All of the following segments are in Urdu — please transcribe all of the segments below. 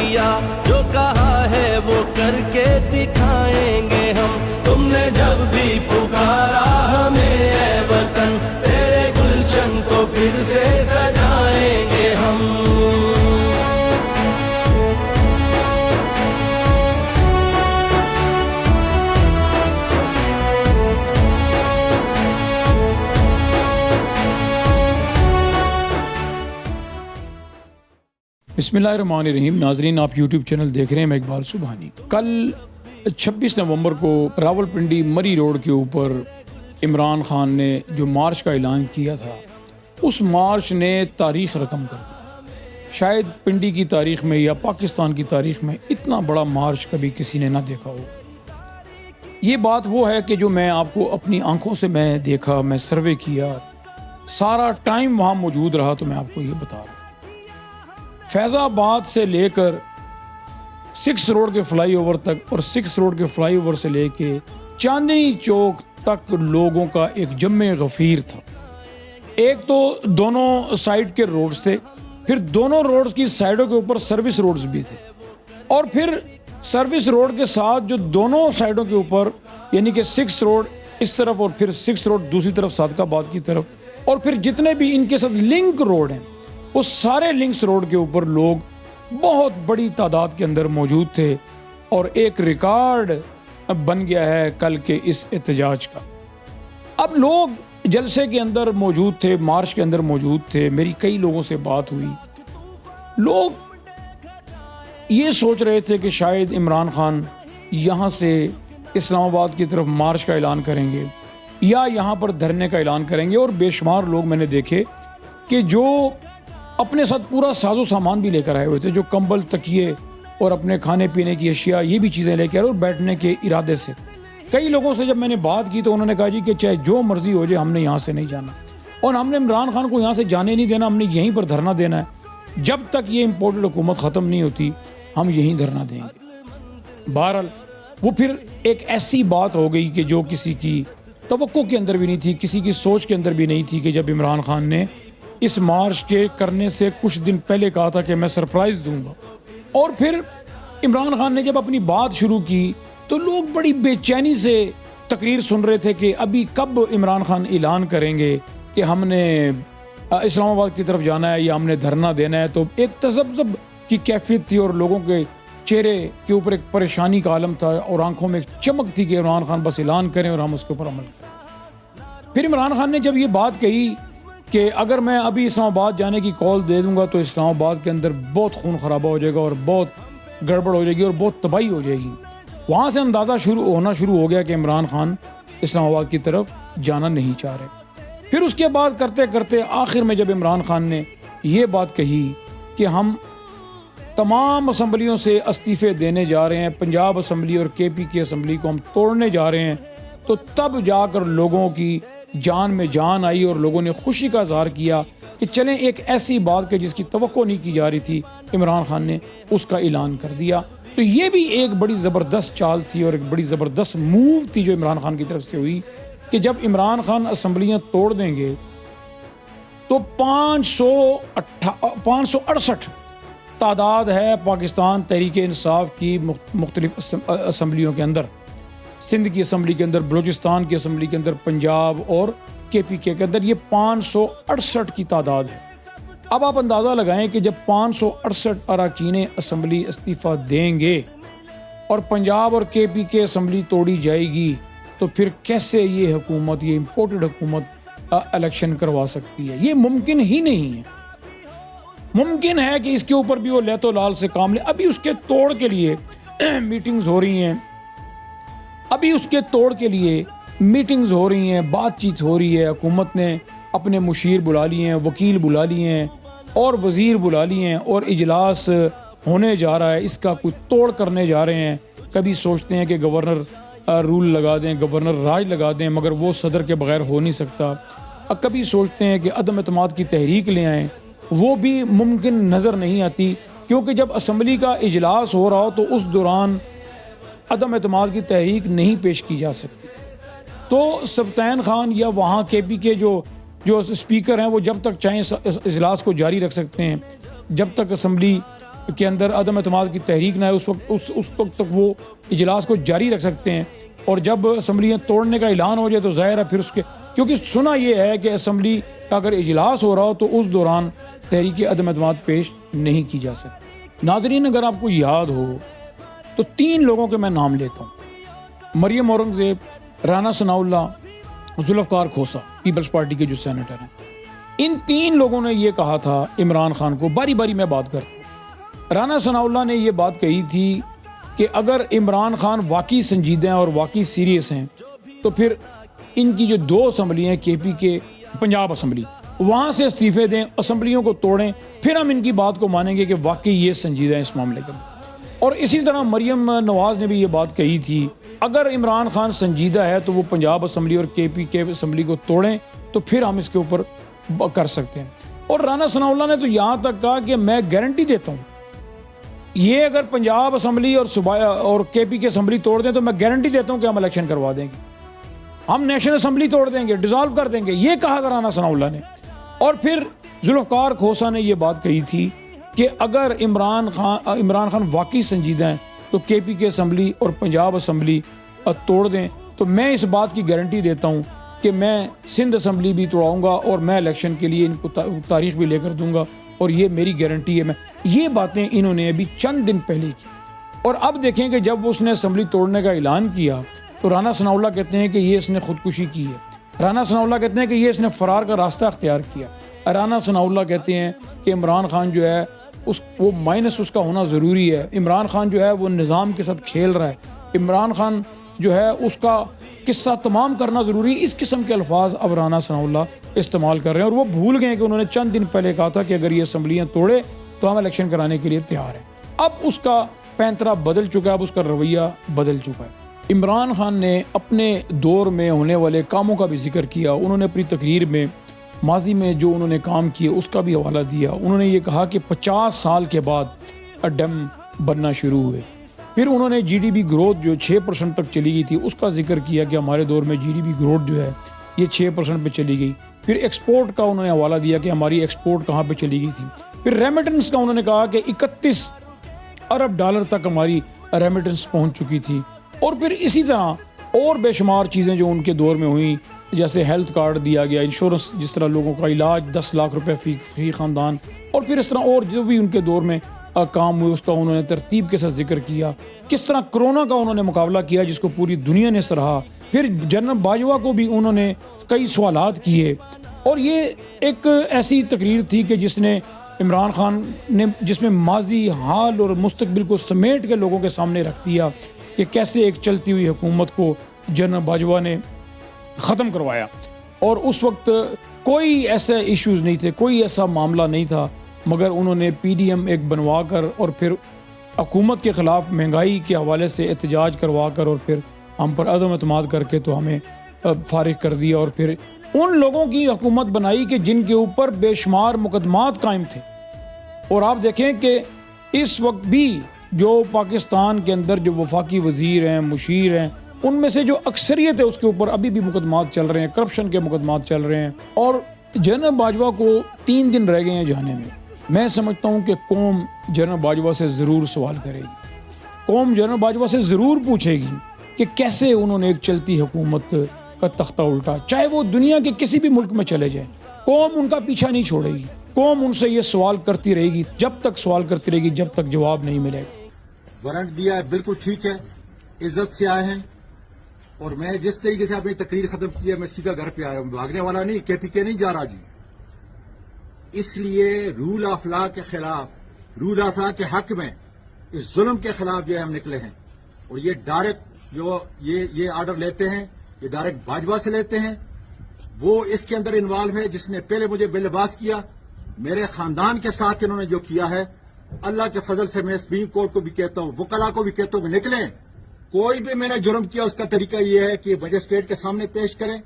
کیا، جو کہا ہے وہ کر کے دکھائیں گے ہم۔ تم نے جب بھی پکارا ہمیں اے وطن، تیرے گلشن کو پھر سے سجائیں گے ہم۔ بسم اللہ الرحمن الرحیم۔ ناظرین، آپ یوٹیوب چینل دیکھ رہے ہیں، میں اقبال سبحانی۔ کل 26 نومبر کو راولپنڈی مری روڈ کے اوپر عمران خان نے جو مارچ کا اعلان کیا تھا، اس مارچ نے تاریخ رقم کر دی۔ شاید پنڈی کی تاریخ میں یا پاکستان کی تاریخ میں اتنا بڑا مارچ کبھی کسی نے نہ دیکھا ہو۔ یہ بات وہ ہے کہ جو میں آپ کو اپنی آنکھوں سے میں نے دیکھا، میں سروے کیا، سارا ٹائم وہاں موجود رہا، تو میں آپ کو یہ بتا رہا ہوں۔ فیض آباد سے لے کر 6 روڈ کے فلائی اوور تک اور 6 روڈ کے فلائی اوور سے لے کے چاندنی چوک تک لوگوں کا ایک جمع غفیر تھا۔ ایک تو دونوں سائڈ کے روڈز تھے، پھر دونوں روڈز کی سائڈوں کے اوپر سروس روڈز بھی تھے، اور پھر سروس روڈ کے ساتھ جو دونوں سائڈوں کے اوپر یعنی کہ 6 روڈ اس طرف اور پھر 6 روڈ دوسری طرف صادق آباد کی طرف، اور پھر جتنے بھی ان کے ساتھ لنک روڈ ہیں، وہ سارے لنکس روڈ کے اوپر لوگ بہت بڑی تعداد کے اندر موجود تھے، اور ایک ریکارڈ بن گیا ہے کل کے اس احتجاج کا۔ اب لوگ جلسے کے اندر موجود تھے، مارچ کے اندر موجود تھے، میری کئی لوگوں سے بات ہوئی۔ لوگ یہ سوچ رہے تھے کہ شاید عمران خان یہاں سے اسلام آباد کی طرف مارچ کا اعلان کریں گے یا یہاں پر دھرنے کا اعلان کریں گے، اور بے شمار لوگ میں نے دیکھے کہ جو اپنے ساتھ پورا ساز و سامان بھی لے کر آئے ہوئے تھے، جو کمبل، تکیے اور اپنے کھانے پینے کی اشیاء، یہ بھی چیزیں لے کے آئے اور بیٹھنے کے ارادے سے۔ کئی لوگوں سے جب میں نے بات کی تو انہوں نے کہا جی کہ چاہے جو مرضی ہو جائے، ہم نے یہاں سے نہیں جانا، اور ہم نے عمران خان کو یہاں سے جانے نہیں دینا، ہم نے یہیں پر دھرنا دینا ہے، جب تک یہ امپورٹڈ حکومت ختم نہیں ہوتی ہم یہیں دھرنا دیں گے۔ بہرحال وہ پھر ایک ایسی بات ہو گئی کہ جو کسی کی توقع کے اندر بھی نہیں تھی، کسی کی سوچ کے اندر بھی نہیں تھی، کہ جب عمران خان نے اس مارچ کے کرنے سے کچھ دن پہلے کہا تھا کہ میں سرپرائز دوں گا، اور پھر عمران خان نے جب اپنی بات شروع کی تو لوگ بڑی بے چینی سے تقریر سن رہے تھے کہ ابھی کب عمران خان اعلان کریں گے کہ ہم نے اسلام آباد کی طرف جانا ہے یا ہم نے دھرنا دینا ہے۔ تو ایک تذبذب کی کیفیت تھی، اور لوگوں کے چہرے کے اوپر ایک پریشانی کا عالم تھا، اور آنکھوں میں ایک چمک تھی کہ عمران خان بس اعلان کریں اور ہم اس کے اوپر عمل کریں۔ پھر عمران خان نے جب یہ بات کہی کہ اگر میں ابھی اسلام آباد جانے کی کال دے دوں گا تو اسلام آباد کے اندر بہت خون خرابہ ہو جائے گا اور بہت گڑبڑ ہو جائے گی اور بہت تباہی ہو جائے گی، وہاں سے اندازہ ہونا شروع ہو گیا کہ عمران خان اسلام آباد کی طرف جانا نہیں چاہ رہے۔ پھر اس کے بعد کرتے کرتے آخر میں جب عمران خان نے یہ بات کہی کہ ہم تمام اسمبلیوں سے استعفے دینے جا رہے ہیں، پنجاب اسمبلی اور کے پی کی اسمبلی کو ہم توڑنے جا رہے ہیں، تو تب جا کر لوگوں کی جان میں جان آئی، اور لوگوں نے خوشی کا اظہار کیا کہ چلیں ایک ایسی بات کہ جس کی توقع نہیں کی جا رہی تھی، عمران خان نے اس کا اعلان کر دیا۔ تو یہ بھی ایک بڑی زبردست چال تھی اور ایک بڑی زبردست موو تھی جو عمران خان کی طرف سے ہوئی، کہ جب عمران خان اسمبلیاں توڑ دیں گے تو 568 تعداد ہے پاکستان تحریک انصاف کی مختلف اسمبلیوں کے اندر، سندھ کی اسمبلی کے اندر، بلوچستان کی اسمبلی کے اندر، پنجاب اور کے پی کے اندر، یہ 568 کی تعداد ہے۔ اب آپ اندازہ لگائیں کہ جب 568 اراکین اسمبلی استعفیٰ دیں گے اور پنجاب اور کے پی کے اسمبلی توڑی جائے گی، تو پھر کیسے یہ حکومت، یہ امپورٹڈ حکومت الیکشن کروا سکتی ہے؟ یہ ممکن ہی نہیں ہے۔ ممکن ہے کہ اس کے اوپر بھی وہ لیت و لال سے کام لے، ابھی اس کے توڑ کے لیے میٹنگز ہو رہی ہیں، میٹنگز ہو رہی ہیں، بات چیت ہو رہی ہے، حکومت نے اپنے مشیر بلا لیے ہیں، وکیل بلا لیے ہیں اور وزیر بلا لیے ہیں، اور اجلاس ہونے جا رہا ہے، اس کا کوئی توڑ کرنے جا رہے ہیں۔ کبھی سوچتے ہیں کہ گورنر رول لگا دیں، گورنر راج لگا دیں، مگر وہ صدر کے بغیر ہو نہیں سکتا۔ کبھی سوچتے ہیں کہ عدم اعتماد کی تحریک لے آئیں، وہ بھی ممکن نظر نہیں آتی، کیونکہ جب اسمبلی کا اجلاس ہو رہا ہو تو اس دوران عدم اعتماد کی تحریک نہیں پیش کی جا سکتی۔ تو سبطین خان یا وہاں کے پی کے جو اسپیکر ہیں، وہ جب تک چاہیں اجلاس کو جاری رکھ سکتے ہیں، جب تک اسمبلی کے اندر عدم اعتماد کی تحریک نہ ہے اس وقت تک وہ اجلاس کو جاری رکھ سکتے ہیں، اور جب اسمبلیاں توڑنے کا اعلان ہو جائے تو ظاہر ہے پھر اس کے، کیونکہ سنا یہ ہے کہ اسمبلی کا اگر اجلاس ہو رہا ہو تو اس دوران تحریک عدم اعتماد پیش نہیں کی جا سکتی۔ ناظرین، اگر آپ کو یاد ہو تو 3 لوگوں کے میں نام لیتا ہوں: مریم اورنگزیب، رانا ثناء اللہ، ذوالفقار کھوسہ، پیپلز پارٹی کے جو سینیٹر ہیں۔ ان 3 لوگوں نے یہ کہا تھا عمران خان کو، باری باری میں بات کرتا ہوں۔ رانا ثناء اللہ نے یہ بات کہی تھی کہ اگر عمران خان واقعی سنجیدہ ہیں اور واقعی سیریس ہیں تو پھر ان کی جو 2 اسمبلی ہیں، کے پی کے پنجاب اسمبلی، وہاں سے استعفے دیں، اسمبلیوں کو توڑیں، پھر ہم ان کی بات کو مانیں گے کہ واقعی یہ سنجیدہ ہیں اس معاملے کے۔ اور اسی طرح مریم نواز نے بھی یہ بات کہی تھی، اگر عمران خان سنجیدہ ہے تو وہ پنجاب اسمبلی اور کے پی کے اسمبلی کو توڑیں تو پھر ہم اس کے اوپر کر سکتے ہیں۔ اور رانا ثناء اللہ نے تو یہاں تک کہا کہ میں گارنٹی دیتا ہوں، یہ اگر پنجاب اسمبلی اور صوبہ اور کے پی کے اسمبلی توڑ دیں تو میں گارنٹی دیتا ہوں کہ ہم الیکشن کروا دیں گے، ہم نیشنل اسمبلی توڑ دیں گے، ڈیزالو کر دیں گے، یہ کہا رانا ثناء اللہ نے۔ اور پھر ذوالفقار کھوسہ نے یہ بات کہی تھی کہ اگر عمران خان واقعی سنجیدہ ہیں تو کے پی کے اسمبلی اور پنجاب اسمبلی توڑ دیں، تو میں اس بات کی گارنٹی دیتا ہوں کہ میں سندھ اسمبلی بھی توڑاؤں گا اور میں الیکشن کے لیے ان کو تاریخ بھی لے کر دوں گا، اور یہ میری گارنٹی ہے۔ میں یہ باتیں انہوں نے ابھی چند دن پہلے کی، اور اب دیکھیں کہ جب اس نے اسمبلی توڑنے کا اعلان کیا تو رانا ثناء اللہ کہتے ہیں کہ یہ اس نے خودکشی کی ہے، رانا ثناء اللہ کہتے ہیں کہ یہ اس نے فرار کا راستہ اختیار کیا، رانا ثناء اللہ کہتے ہیں کہ عمران خان جو ہے وہ مائنس اس کا ہونا ضروری ہے، عمران خان جو ہے وہ نظام کے ساتھ کھیل رہا ہے، عمران خان جو ہے اس کا قصہ تمام کرنا ضروری ہے۔ اس قسم کے الفاظ اب رانا ثناء اللہ استعمال کر رہے ہیں، اور وہ بھول گئے کہ انہوں نے چند دن پہلے کہا تھا کہ اگر یہ اسمبلیاں توڑے تو ہم الیکشن کرانے کے لیے تیار ہیں۔ اب اس کا پینترا بدل چکا ہے، اب اس کا رویہ بدل چکا ہے۔ عمران خان نے اپنے دور میں ہونے والے کاموں کا بھی ذکر کیا، انہوں نے اپنی تقریر میں ماضی میں جو انہوں نے کام کیے اس کا بھی حوالہ دیا۔ انہوں نے یہ کہا کہ 50 سال کے بعد ڈیم بننا شروع ہوئے، پھر انہوں نے جی ڈی پی گروتھ جو 6% تک چلی گئی تھی اس کا ذکر کیا کہ ہمارے دور میں جی ڈی پی گروتھ جو ہے یہ 6% پہ چلی گئی، پھر ایکسپورٹ کا انہوں نے حوالہ دیا کہ ہماری ایکسپورٹ کہاں پہ چلی گئی تھی، پھر ریمیٹنس کا انہوں نے کہا کہ 31 ارب ڈالر تک ہماری ریمیٹنس پہنچ چکی تھی، اور پھر اسی طرح اور بے شمار چیزیں جو ان کے دور میں ہوئیں، جیسے ہیلتھ کارڈ دیا گیا، انشورنس، جس طرح لوگوں کا علاج 10 لاکھ روپے فی خاندان، اور پھر اس طرح اور جو بھی ان کے دور میں کام ہوئے اس کا انہوں نے ترتیب کے ساتھ ذکر کیا، کس طرح کرونا کا انہوں نے مقابلہ کیا جس کو پوری دنیا نے سراہا، پھر جنرل باجوہ کو بھی انہوں نے کئی سوالات کیے، اور یہ ایک ایسی تقریر تھی کہ جس نے عمران خان نے جس میں ماضی، حال اور مستقبل کو سمیٹ کے لوگوں کے سامنے رکھ دیا کہ کیسے ایک چلتی ہوئی حکومت کو جنرل باجوہ نے ختم کروایا، اور اس وقت کوئی ایسے ایشوز نہیں تھے، کوئی ایسا معاملہ نہیں تھا، مگر انہوں نے پی ڈی ایم ایک بنوا کر اور پھر حکومت کے خلاف مہنگائی کے حوالے سے احتجاج کروا کر اور پھر ہم پر عدم اعتماد کر کے تو ہمیں فارغ کر دیا، اور پھر ان لوگوں کی حکومت بنائی کہ جن کے اوپر بے شمار مقدمات قائم تھے۔ اور آپ دیکھیں کہ اس وقت بھی جو پاکستان کے اندر جو وفاقی وزیر ہیں، مشیر ہیں، ان میں سے جو اکثریت ہے اس کے اوپر ابھی بھی مقدمات چل رہے ہیں، کرپشن کے مقدمات چل رہے ہیں، اور جنرل باجوہ کو 3 دن رہ گئے ہیں جانے میں۔ میں سمجھتا ہوں کہ قوم جنرل باجوہ سے ضرور سوال کرے گی، قوم جنرل باجوہ سے ضرور پوچھے گی کہ کیسے انہوں نے ایک چلتی حکومت کا تختہ الٹا، چاہے وہ دنیا کے کسی بھی ملک میں چلے جائیں، قوم ان کا پیچھا نہیں چھوڑے گی، قوم ان سے یہ سوال کرتی رہے گی، جب تک سوال کرتی رہے گی جب تک جواب نہیں ملے گا۔ وارنٹ دیا ہے، بالکل ٹھیک ہے، عزت سے آئے ہیں، اور میں جس طریقے سے اپنی تقریر ختم کی ہے میں سیدھا گھر پہ آیا ہوں، بھاگنے والا نہیں، کے پی کے نہیں جا رہا جی۔ اس لیے رول آف لا کے خلاف، رول آف لا کے حق میں اس ظلم کے خلاف جو ہے ہم نکلے ہیں، اور یہ ڈائریکٹ جو یہ آرڈر لیتے ہیں یہ ڈائریکٹ باجوہ سے لیتے ہیں، وہ اس کے اندر انوالو ہے جس نے پہلے مجھے بے لباس کیا، میرے خاندان کے ساتھ انہوں نے جو کیا ہے، اللہ کے فضل سے میں سپریم کورٹ کو بھی کہتا ہوں، وکلا کو بھی کہتا ہوں کہ نکلیں، کوئی بھی میں نے جرم کیا اس کا طریقہ یہ ہے کہ مجسٹریٹ کے سامنے پیش کریں،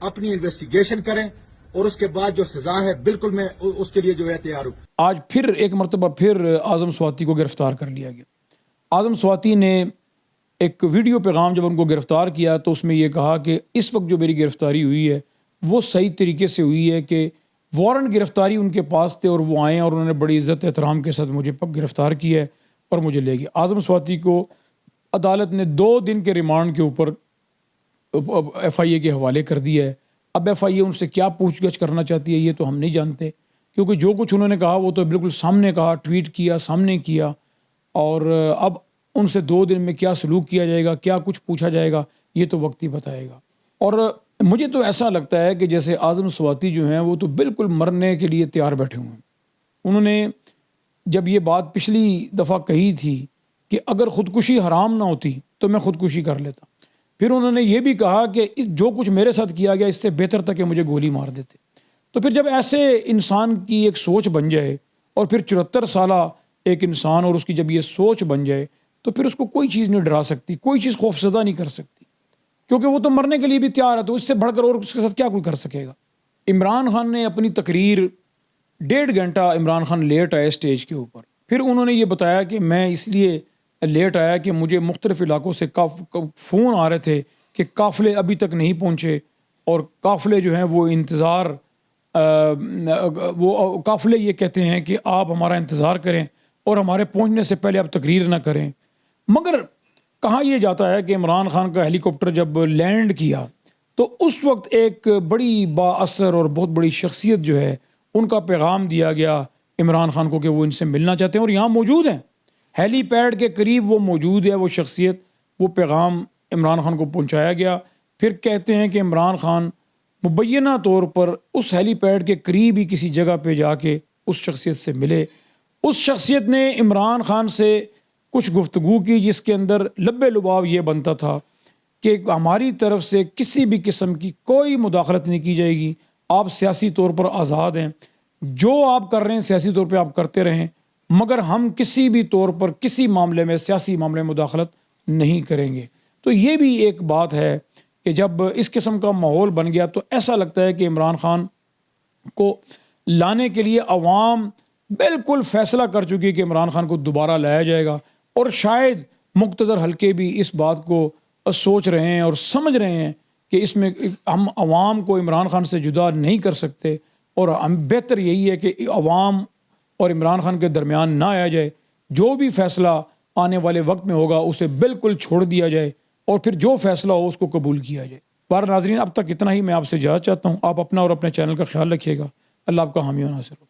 اپنی انویسٹیگیشن کریں، اور اس کے بعد جو سزا ہے بالکل میں اس کے لیے جو ہے تیار ہوں۔ آج پھر ایک مرتبہ پھر اعظم سواتی کو گرفتار کر لیا گیا۔ اعظم سواتی نے ایک ویڈیو پیغام جب ان کو گرفتار کیا تو اس میں یہ کہا کہ اس وقت جو میری گرفتاری ہوئی ہے وہ صحیح طریقے سے ہوئی ہے کہ وارنٹ گرفتاری ان کے پاس تھے اور وہ آئے اور انہوں نے بڑی عزت احترام کے ساتھ مجھے گرفتار کیا ہے اور مجھے لے گیا۔ اعظم سواتی کو عدالت نے 2 دن کے ریمانڈ کے اوپر ایف آئی اے کے حوالے کر دیا ہے۔ اب ایف آئی اے ان سے کیا پوچھ گچھ کرنا چاہتی ہے یہ تو ہم نہیں جانتے، کیونکہ جو کچھ انہوں نے کہا وہ تو بالکل سامنے کہا، ٹویٹ کیا، سامنے کیا، اور اب ان سے 2 دن میں کیا سلوک کیا جائے گا، کیا کچھ پوچھا جائے گا، یہ تو وقت ہی بتائے گا۔ اور مجھے تو ایسا لگتا ہے کہ جیسے اعظم سواتی جو ہیں وہ تو بالکل مرنے کے لیے تیار بیٹھے ہوئے ہیں۔ انہوں نے جب یہ بات پچھلی دفعہ کہی تھی کہ اگر خودکشی حرام نہ ہوتی تو میں خودکشی کر لیتا، پھر انہوں نے یہ بھی کہا کہ جو کچھ میرے ساتھ کیا گیا اس سے بہتر تھا کہ مجھے گولی مار دیتے۔ تو پھر جب ایسے انسان کی ایک سوچ بن جائے اور پھر 74 سالہ ایک انسان اور اس کی جب یہ سوچ بن جائے تو پھر اس کو کوئی چیز نہیں ڈرا سکتی، کوئی چیز خوفزدہ نہیں کر سکتی، کیونکہ وہ تو مرنے کے لیے بھی تیار ہے، تو اس سے بڑھ کر اور اس کے ساتھ کیا کوئی کر سکے گا۔ عمران خان نے اپنی تقریر 1.5 گھنٹہ عمران خان لیٹ آئے اسٹیج کے اوپر، پھر انہوں نے یہ بتایا کہ میں اس لیے لیٹ آیا کہ مجھے مختلف علاقوں سے فون آ رہے تھے کہ قافلے ابھی تک نہیں پہنچے، اور قافلے جو ہیں وہ انتظار وہ قافلے یہ کہتے ہیں کہ آپ ہمارا انتظار کریں اور ہمارے پہنچنے سے پہلے آپ تقریر نہ کریں۔ مگر کہا یہ جاتا ہے کہ عمران خان کا ہیلی کاپٹر جب لینڈ کیا تو اس وقت ایک بڑی با اثر اور بہت بڑی شخصیت جو ہے ان کا پیغام دیا گیا عمران خان کو کہ وہ ان سے ملنا چاہتے ہیں اور یہاں موجود ہیں، ہیلی پیڈ کے قریب وہ موجود ہے، وہ شخصیت، وہ پیغام عمران خان کو پہنچایا گیا۔ پھر کہتے ہیں کہ عمران خان مبینہ طور پر اس ہیلی پیڈ کے قریب ہی کسی جگہ پہ جا کے اس شخصیت سے ملے۔ اس شخصیت نے عمران خان سے کچھ گفتگو کی جس کے اندر لبے لباب یہ بنتا تھا کہ ہماری طرف سے کسی بھی قسم کی کوئی مداخلت نہیں کی جائے گی، آپ سیاسی طور پر آزاد ہیں، جو آپ کر رہے ہیں سیاسی طور پہ آپ کرتے رہیں، مگر ہم کسی بھی طور پر کسی معاملے میں سیاسی معاملے میں مداخلت نہیں کریں گے۔ تو یہ بھی ایک بات ہے کہ جب اس قسم کا ماحول بن گیا تو ایسا لگتا ہے کہ عمران خان کو لانے کے لیے عوام بالکل فیصلہ کر چکی کہ عمران خان کو دوبارہ لایا جائے گا، اور شاید مقتدر حلقے بھی اس بات کو سوچ رہے ہیں اور سمجھ رہے ہیں کہ اس میں ہم عوام کو عمران خان سے جدا نہیں کر سکتے، اور ہم بہتر یہی ہے کہ عوام اور عمران خان کے درمیان نہ آیا جائے، جو بھی فیصلہ آنے والے وقت میں ہوگا اسے بالکل چھوڑ دیا جائے اور پھر جو فیصلہ ہو اس کو قبول کیا جائے۔ بہرحال ناظرین، اب تک اتنا ہی، میں آپ سے اجازت چاہتا ہوں۔ آپ اپنا اور اپنے چینل کا خیال رکھیے گا۔ اللہ آپ کا حامی و ناصر ہو۔